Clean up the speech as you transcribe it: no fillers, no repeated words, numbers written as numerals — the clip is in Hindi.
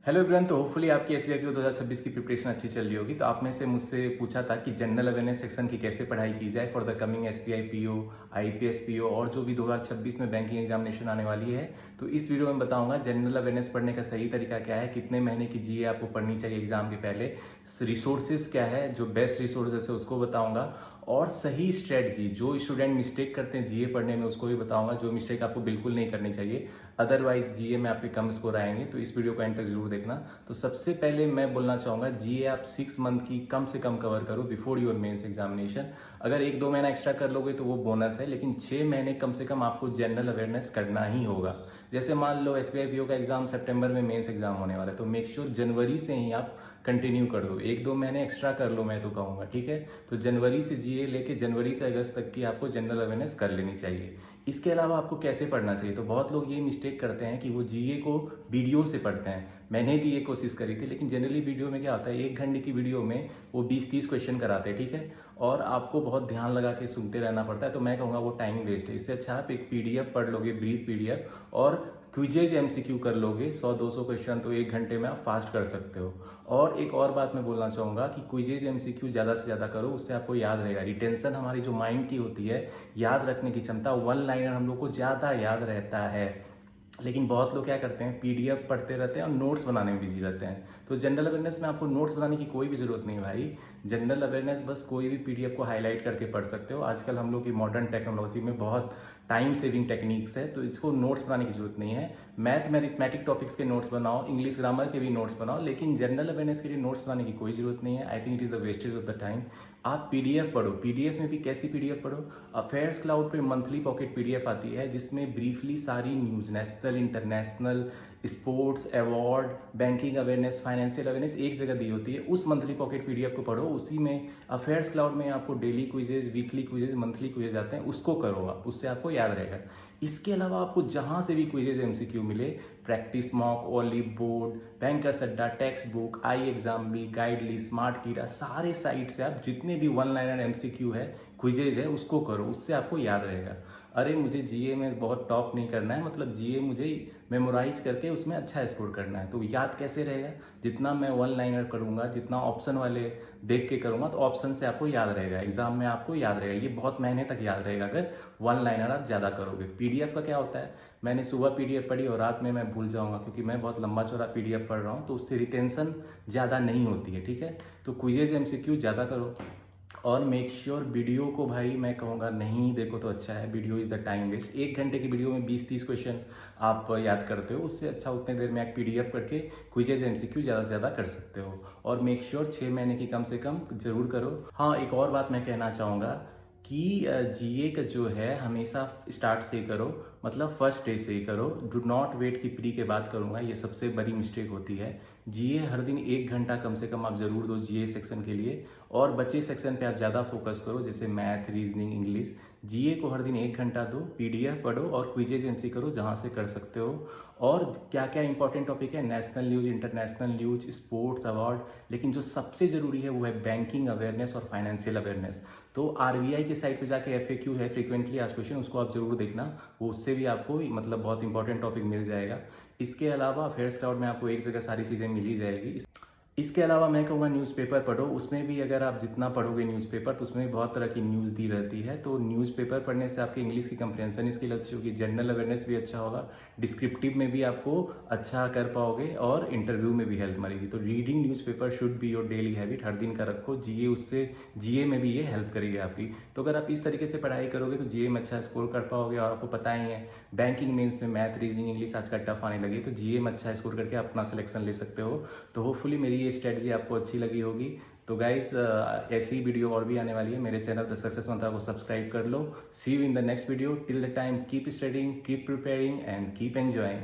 Hello everyone. तो होपफुली आपकी एसबीआई पीओ 2026 की प्रिपरेशन अच्छी चल रही होगी। तो आप में से मुझसे पूछा था कि जनरल अवेयरनेस सेक्शन की कैसे पढ़ाई की जाए for the coming SBI PO, IPS PO और जो भी 2026 में बैंकिंग एग्जामिनेशन आने वाली है। तो इस वीडियो में बताऊंगा जनरल अवेयरनेस पढ़ने का सही तरीका क्या है, कितने महीने की जीए आपको पढ़नी चाहिए एग्जाम के पहले, रिसोर्सेज क्या है, जो बेस्ट रिसोर्सेज है उसको बताऊंगा, और सही स्ट्रेटजी जो स्टूडेंट मिस्टेक करते हैं जीए पढ़ने में उसको भी बताऊंगा, जो मिस्टेक आपको बिल्कुल नहीं करनी चाहिए, अदरवाइज जीए में आपके कम स्कोर आएंगे। तो इस वीडियो को एंड तक जरूर देखना। तो सबसे पहले मैं बोलना चाहूंगा, जीए आप 6 मंथ की कम से कम कवर करो बिफोर योर मेंस एग्जामिनेशन। अगर 1-2 महीना एक्स्ट्रा कर लोगे तो वो बोनस है, लेकिन 6 महीने कम से कम आपको जनरल अवेयरनेस करना ही होगा। जैसे मान लो एसबीआई पीओ का एग्जाम सितंबर में मेंस एग्जाम होने वाला है, तो मेक श्योर जनवरी से ही आप कंटिन्यू कर दो, 1-2 महीने एक्स्ट्रा कर लो मैं तो कहूँगा, ठीक है। तो जनवरी से जीए लेके जनवरी से अगस्त तक की आपको जनरल अवेयरनेस कर लेनी चाहिए। इसके अलावा आपको कैसे पढ़ना चाहिए, तो बहुत लोग ये मिस्टेक करते हैं कि वो जीए को वीडियो से पढ़ते हैं। मैंने भी ये कोशिश करी थी, लेकिन जनरली वीडियो में क्या होता है, 1 घंटे की वीडियो में वो 20-30 क्वेश्चन कराते हैं, ठीक है, और आपको बहुत ध्यान लगा के सुनते रहना पड़ता है। तो मैं कहूँगा वो टाइम वेस्ट है। इससे अच्छा आप एक पीडीएफ पढ़ लोगे, ब्रीफ पीडीएफ, और क्विजेज एमसीक्यू कर लोगे 100-200 क्वेश्चन, तो 1 घंटे में आप फास्ट कर सकते हो। और एक और बात मैं बोलना चाहूँगा कि क्विजेज एमसीक्यू ज़्यादा से ज़्यादा करो, उससे आपको याद रहेगा। रिटेंशन हमारी जो माइंड की होती है, याद रखने की क्षमता, वन लाइनर हम लोग को ज़्यादा याद रहता है। लेकिन बहुत लोग क्या करते हैं, पीडीएफ पढ़ते रहते हैं और नोट्स बनाने में बिजी रहते हैं। तो जनरल अवेयरनेस में आपको नोट्स बनाने की कोई भी जरूरत नहीं है भाई। जनरल अवेयरनेस बस कोई भी पीडीएफ को हाईलाइट करके पढ़ सकते हो। आजकल हम लोग की मॉडर्न टेक्नोलॉजी में बहुत टाइम सेविंग टेक्निक्स है, तो इसको नोट्स बनाने की जरूरत नहीं है। मैथ मैथमेटिक टॉपिक्स के नोट्स बनाओ, इंग्लिश ग्रामर के भी नोट्स बनाओ, लेकिन जनरल अवेयरनेस के लिए नोट्स बनाने की कोई जरूरत नहीं है। I think it is the wastage of the time. आप पीडीएफ पढ़ो, पीडीएफ में भी कैसी पीडीएफ पढ़ो, अफेयर्स क्लाउड पे मंथली पॉकेट पीडीएफ आती है जिसमें ब्रीफली सारी news, national, international, sports, award, banking awareness, financial awareness एक जगह दी होती है। उस मंथली पॉकेट पीडीएफ को पढ़ो। उसी में अफेयर्स क्लाउड में आपको daily quizzes, weekly quizzes, monthly quizzes आते हैं, उसको करो आप, उससे आपको याद रहेगा। इसके अलावा आपको जहाँ से भी क्विजेज एमसीक्यू मिले, practice mock, olive board, bankers अड्डा, टेक्स्ट बुक, आई एग्जाम भी, गाइडली, स्मार्ट कीड़ा, सारे साइट से आप जितने भी वन लाइनर एमसीक्यू है, क्विजेज है, उसको करो, उससे आपको याद रहेगा। अरे मुझे जीए में बहुत टॉप नहीं करना है, मतलब जीए मुझे मेमोराइज करके उसमें अच्छा स्कोर करना है, तो याद कैसे रहेगा, जितना मैं वन लाइनर करूँगा, जितना ऑप्शन वाले देख के करूँगा, तो ऑप्शन से आपको याद रहेगा, एग्जाम में आपको याद रहेगा। ये बहुत महीने तक याद रहेगा अगर वन लाइनर आप ज़्यादा करोगे। पीडीएफ का क्या होता है, मैंने सुबह पीडीएफ पढ़ी और रात में मैं भूल जाऊँगा, क्योंकि मैं बहुत लंबा चौड़ा पीडीएफ पढ़ रहा हूँ, तो उससे रिटेंशन ज़्यादा नहीं होती है, ठीक है। तो क्विजेज एमसीक्यू ज़्यादा करो, और मेक श्योर वीडियो को भाई मैं कहूँगा नहीं देखो तो अच्छा है। Video is the time waste. 1 घंटे की वीडियो में 20-30 क्वेश्चन आप याद करते हो, उससे अच्छा उतने देर में एक पीडीएफ करके क्विजेज एमसीक्यू ज़्यादा से ज़्यादा कर सकते हो। और मेक श्योर 6 महीने की कम से कम जरूर करो। हाँ, एक और बात मैं कहना चाहूँगा कि जीए का जो है हमेशा स्टार्ट से ही करो, मतलब फर्स्ट डे से ही करो। डू नॉट वेट कि प्री के बाद करूँगा, ये सबसे बड़ी मिस्टेक होती है। जीए हर दिन 1 घंटा कम से कम आप जरूर दो जीए सेक्शन के लिए, और बचे सेक्शन पे आप ज़्यादा फोकस करो, जैसे मैथ, रीजनिंग, इंग्लिश। जीए को हर दिन 1 घंटा दो, पीडीएफ पढ़ो और क्विजेज एमसी करो जहाँ से कर सकते हो। और क्या क्या इंपॉर्टेंट टॉपिक है, national news, international news, sports, award, लेकिन जो सबसे जरूरी है वो है बैंकिंग अवेयरनेस और फाइनेंशियल अवेयरनेस। तो आरबीआई के साइट पे जाके एफएक्यू है, फ्रीक्वेंटली आस्क्ड क्वेश्चन, उसको आप जरूर देखना, वो उससे भी आपको मतलब बहुत इंपॉर्टेंट टॉपिक मिल जाएगा। इसके अलावा अफेयर्स क्लाउड में आपको एक जगह सारी चीज़ें मिल ही जाएगी। इसके अलावा मैं कहूँगा न्यूज़पेपर पढ़ो। उसमें भी अगर आप जितना पढ़ोगे न्यूज़पेपर, तो उसमें भी बहुत तरह की न्यूज़ दी रहती है। तो न्यूज़पेपर पढ़ने से आपकी इंग्लिश की कंप्रेंशन स्किल अच्छी होगी, जनरल अवेयरनेस भी अच्छा होगा, डिस्क्रिप्टिव में भी आपको अच्छा कर पाओगे, और इंटरव्यू में भी हेल्प मिलेगी। तो reading newspaper should be your daily habit, हर दिन का रखो। जीए उससे जीए में भी ये हेल्प करेगी आपकी। तो अगर आप इस तरीके से पढ़ाई करोगे तो जीए में अच्छा स्कोर कर पाओगे। और आपको पता ही है बैंकिंग मेंस में मैथ, रीजनिंग, इंग्लिश आजकल टफ आने लगी, तो जीए में अच्छा स्कोर करके आप अपना सिलेक्शन ले सकते हो। तो होपफुली मेरी ये स्ट्रेटजी आपको अच्छी लगी होगी। तो गाइस, ऐसी वीडियो और भी आने वाली है। मेरे चैनल द सक्सेस मंत्रा को सब्सक्राइब कर लो। See you in the next video. Till the time keep studying, keep preparing and keep enjoying.